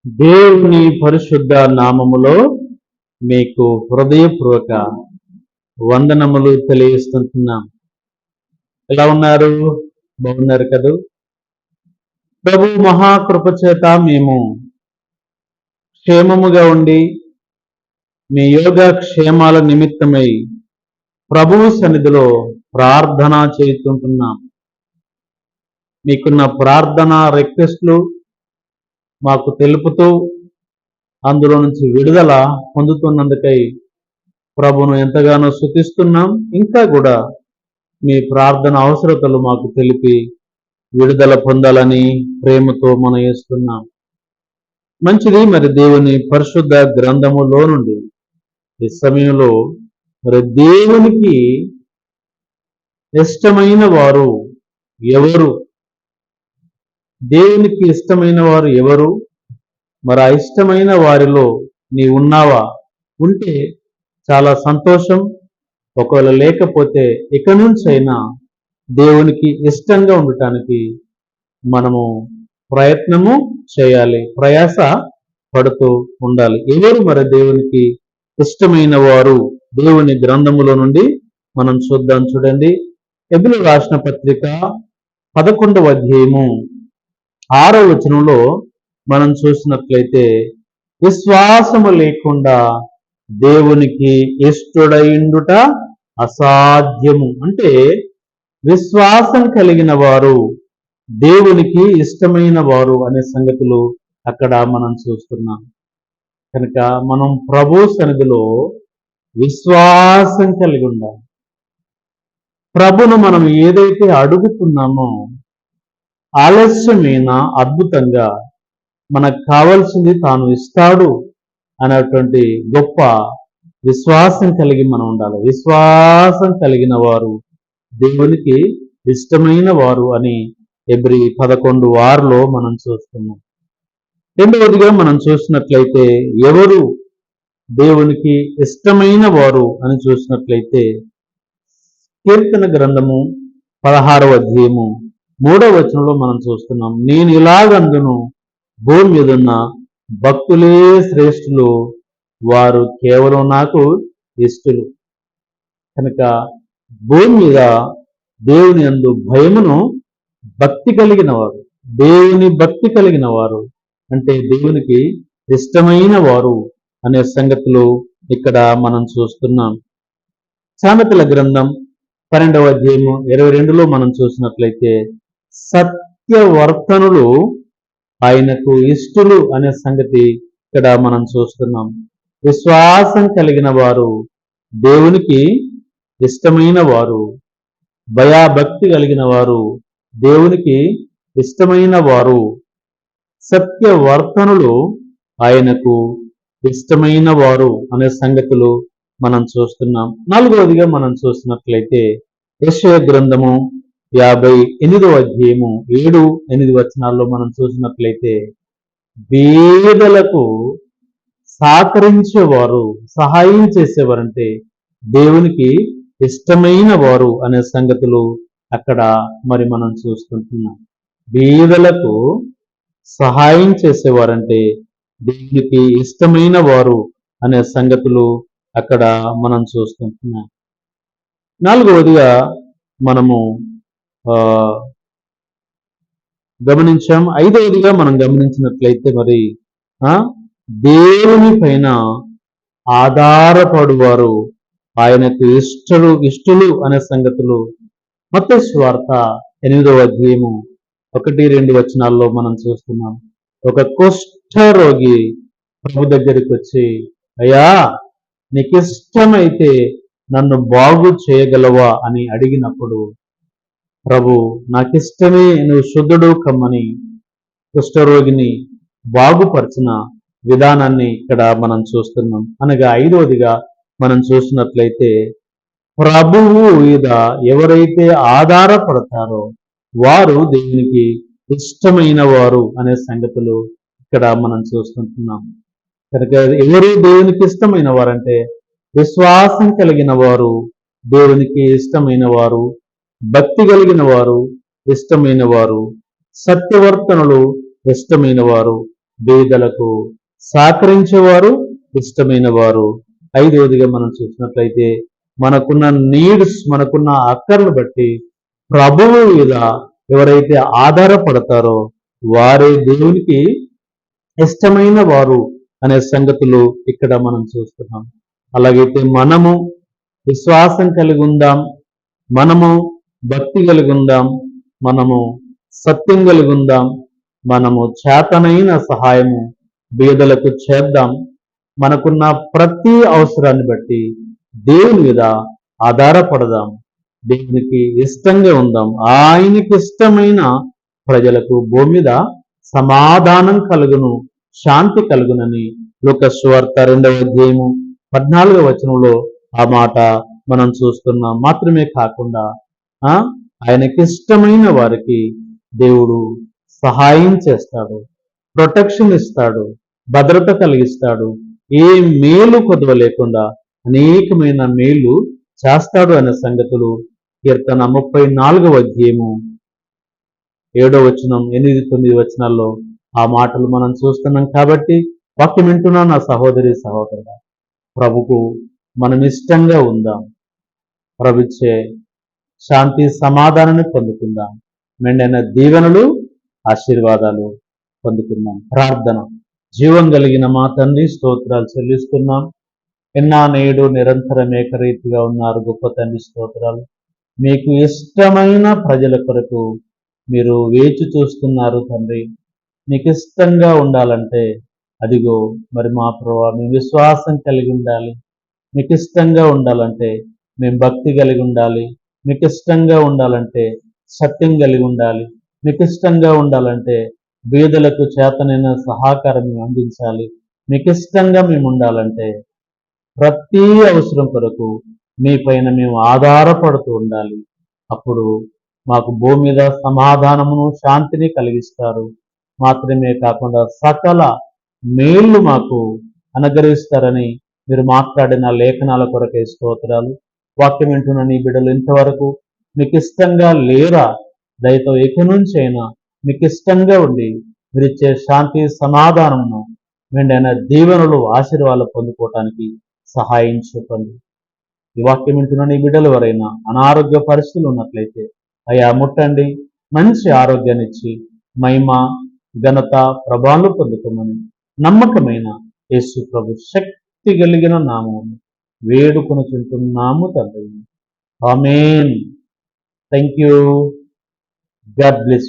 దేవుని పరిశుద్ధ నామములో మీకు హృదయపూర్వక వందనములు తెలియజేస్తున్నాం. ఎలా ఉన్నారు? బాగున్నారు కదూ? ప్రభు మహాకృప చేత మేము క్షేమముగా ఉండి మీ యోగ క్షేమాల నిమిత్తమై ప్రభువు సన్నిధిలో ప్రార్థన చేస్తుంటున్నాం. మీకున్న ప్రార్థన రిక్వెస్ట్లు మాకు తెలుపుతూ అందులో నుంచి విడుదల పొందుతున్నందుకై ప్రభును ఎంతగానో స్తుతిస్తున్నాం. ఇంకా కూడా మీ ప్రార్థన అవసరతలు మాకు తెలిపి విడుదల పొందాలని ప్రేమతో మనం చేస్తున్నాం. మంచిది. మరి దేవుని పరిశుద్ధ గ్రంథములో నుండి ఈ సమయంలో మరి దేవునికి ఇష్టమైన వారు ఎవరు? దేవునికి ఇష్టమైన వారు ఎవరు? మరి ఆ ఇష్టమైన వారిలో నీ ఉన్నావా? ఉంటే చాలా సంతోషం. ఒకవేళ లేకపోతే ఇక నుంచైనా దేవునికి ఇష్టంగా ఉండటానికి మనము ప్రయత్నము చేయాలి, ప్రయాస పడుతూ ఉండాలి. ఎవరు మరి దేవునికి ఇష్టమైన వారు? దేవుని గ్రంథములో నుండి మనం చూద్దాం. చూడండి, హెబ్రీయులకు రాసిన పత్రిక 11వ అధ్యాయము 6వ వచనంలో మనం చూసినట్లయితే, విశ్వాసము లేకుండా దేవునికి ఇష్టడైండుట అసాధ్యము. అంటే విశ్వాసం కలిగిన వారు దేవునికి ఇష్టమైన వారు అనే సంగతులు అక్కడ మనం చూస్తున్నాం. కనుక మనం ప్రభు సన్నిధిలో విశ్వాసం కలిగి ఉండాలి. ప్రభును మనం ఏదైతే అడుగుతున్నామో ఆలస్యమైన అద్భుతంగా మనకు కావలసింది తాను ఇస్తాడు అనేటువంటి గొప్ప విశ్వాసం కలిగి మనం ఉండాలి. విశ్వాసం కలిగిన వారు దేవునికి ఇష్టమైన వారు అని హెబ్రీ 11:6లో మనం చూస్తున్నాం. రెండవదిగా మనం చూసినట్లయితే ఎవరు దేవునికి ఇష్టమైన వారు అని చూసినట్లయితే, కీర్తన గ్రంథము 16వ అధ్యాయము 3వ వచనంలో మనం చూస్తున్నాం, నేను ఇలాగందును, భూమి మీదున్న భక్తులే శ్రేష్ఠులు, వారు కేవలం నాకు ఇష్టలు. కనుక భూమి మీద దేవుని యందు భయమును భక్తి కలిగిన వారు, దేవుని భక్తి కలిగిన వారు అంటే దేవునికి ఇష్టమైన వారు అనే సంగతులు ఇక్కడ మనం చూస్తున్నాం. సామెతల గ్రంథం 12వ అధ్యాయము 22లో మనం చూసినట్లయితే, సత్యవర్తనులు ఆయనకు ఇష్టలు అనే సంగతి ఇక్కడ మనం చూస్తున్నాం. విశ్వాసం కలిగిన వారు దేవునికి ఇష్టమైన వారు, భయభక్తి కలిగిన వారు దేవునికి ఇష్టమైన వారు, సత్యవర్తనులు ఆయనకు ఇష్టమైన వారు అనే సంగతులు మనం చూస్తున్నాం. 4వదిగా మనం చూసినట్లయితే, యెషయా గ్రంథము 58వ అధ్యాయము 7-8 వచనాల్లో మనం చూసినట్లయితే, బీదలకు సహకరించేవారు, సహాయం చేసేవారంటే దేవునికి ఇష్టమైన వారు అనే సంగతులు అక్కడ మరి మనం చూస్తుంటున్నాం. బీదలకు సహాయం చేసేవారంటే దేవునికి ఇష్టమైన వారు అనే సంగతులు అక్కడ మనం చూస్తుంటున్నాం. 4వదిగా మనము గమనించాం. 5వదిగా మనం గమనించినట్లయితే మరి దేవుని పైన ఆధారపడువారు ఆయనకు ఇష్టలు అనే సంగతులు మత్తయి సువార్త 8వ అధ్యాయము 1-2 వచనాల్లో మనం చూస్తున్నాం. ఒక కుష్ఠరోగి ప్రభు దగ్గరికి వచ్చి, అయ్యా, నీకు ఇష్టమైతే నన్ను బాగు చేయగలవా అని అడిగినప్పుడు, ప్రభు నాకిష్టమే, నువ్వు శుద్ధుడు కమ్మని కుష్ఠరోగిని బాగుపరిచిన విధానాన్ని ఇక్కడ మనం చూస్తున్నాం. అనగా 5వదిగా మనం చూసినట్లయితే, ప్రభువు మీద ఎవరైతే ఆధారపడతారో వారు దేవునికి ఇష్టమైన వారు అనే సంగతులు ఇక్కడ మనం చూస్తుంటున్నాం. కనుక ఎవరు దేవునికి ఇష్టమైన వారంటే విశ్వాసం కలిగిన వారు దేవునికి ఇష్టమైన వారు, భక్తి కలిగిన వారు ఇష్టమైన వారు, సత్యవర్తనులు ఇష్టమైన వారు, బీదలకు సహకరించేవారు, ఇష్టమైన వారు. ఐదవదిగా మనం చూసినట్లయితే మనకున్న నీడ్స్, మనకున్న అక్కర్లు బట్టి ప్రభువు మీద ఎవరైతే ఆధారపడతారో వారే దేవునికి ఇష్టమైన వారు అనే సంగతులు ఇక్కడ మనం చూస్తున్నాం. అలాగైతే మనము విశ్వాసం కలిగి ఉందాం, మనము భక్తి కలిగి ఉందాం, మనము సత్యం కలిగి ఉందాం, మనము చేతనైన సహాయము బీదలకు చేద్దాం. మనకున్న ప్రతి అవసరాన్ని బట్టి దేవుని మీద ఆధారపడదాం, దేవునికి ఇష్టంగా ఉందాం. ఆయనకి ఇష్టమైన ప్రజలకు భూమి మీద సమాధానం కలుగును, శాంతి కలుగునని లూకా సువార్త 2వ అధ్యాయము 14వ వచనంలో ఆ మాట మనం చూస్తున్నాం. మాత్రమే కాకుండా ఆయనకి ఇష్టమైన వారికి దేవుడు సహాయం చేస్తాడు, ప్రొటెక్షన్ ఇస్తాడు, భద్రత కలిగిస్తాడు. ఏ మేలు కొదవ లేకుండా అనేకమైన మేలు చేస్తాడు అనే సంగతులు కీర్తన 34వ అధ్యాయము 7వ వచనం, 8, 9 వచనాల్లో ఆ మాటలు మనం చూస్తున్నాం. కాబట్టి వాక్యం వింటున్నా నా సహోదరి సహోదరుడా, ప్రభుకు మనం ఇష్టంగా ఉందాం, ప్రభుచ్చే శాంతి సమాధానాన్ని పొందుకుందాం, మెండైన దీవెనలు ఆశీర్వాదాలు పొందుకుందాం. ప్రార్థన. జీవం కలిగిన మా తండ్రి, స్తోత్రాలు చెల్లిస్తున్నాం. ఎన్నా నేడు నిరంతరం ఏకరీతిగా ఉన్నారు గొప్ప తండ్రి, స్తోత్రాలు. మీకు ఇష్టమైన ప్రజల కొరకు మీరు వేచి చూస్తున్నారు తండ్రి. మీకు ఇష్టంగా ఉండాలంటే అదిగో మరి మా ప్రభువా, మేము విశ్వాసం కలిగి ఉండాలి. మీకు ఇష్టంగా ఉండాలంటే మేము భక్తి కలిగి ఉండాలి. మీకు ఇష్టంగా ఉండాలంటే సత్యం కలిగి ఉండాలి. మీకు ఇష్టంగా ఉండాలంటే బీదలకు చేతనైన సహకారం మేము అందించాలి. మీకు ఇష్టంగా మేము ఉండాలంటే ప్రతి అవసరం కొరకు మీ పైన మేము ఆధారపడుతూ ఉండాలి. అప్పుడు మాకు భూమి మీద సమాధానమును, శాంతిని కలిగిస్తారు. మాత్రమే కాకుండా సకల మేళ్ళు మాకు అనుగ్రహిస్తారని మీరు మాట్లాడిన లేఖనాల కొరకే స్తోత్రాలు. వాక్యం వింటున్న నీ బిడ్డలు ఇంతవరకు మీకు ఇష్టంగా లేరా? దయతో ఇక నుంచి అయినా మీకు ఇష్టంగా ఉండి మీరిచ్చే శాంతి సమాధానమును, మెండైన దీవెనలు, ఆశీర్వాదాలు పొందుకోవటానికి సహాయం చూపండి. ఈ వాక్యం వింటున్న నీ బిడ్డలు ఎవరైనా అనారోగ్య పరిస్థితులు ఉన్నట్లయితే అయ్యా ముట్టండి, మంచి ఆరోగ్యాన్ని ఇచ్చి మహిమ, ఘనత, ప్రభావాలు పొందుకోమని నమ్మకమైన యేసు ప్రభు శక్తి కలిగిన నామమును వేడుకొనుచుంటున్నాము తండ్రి. Amen. Thank you. God bless you.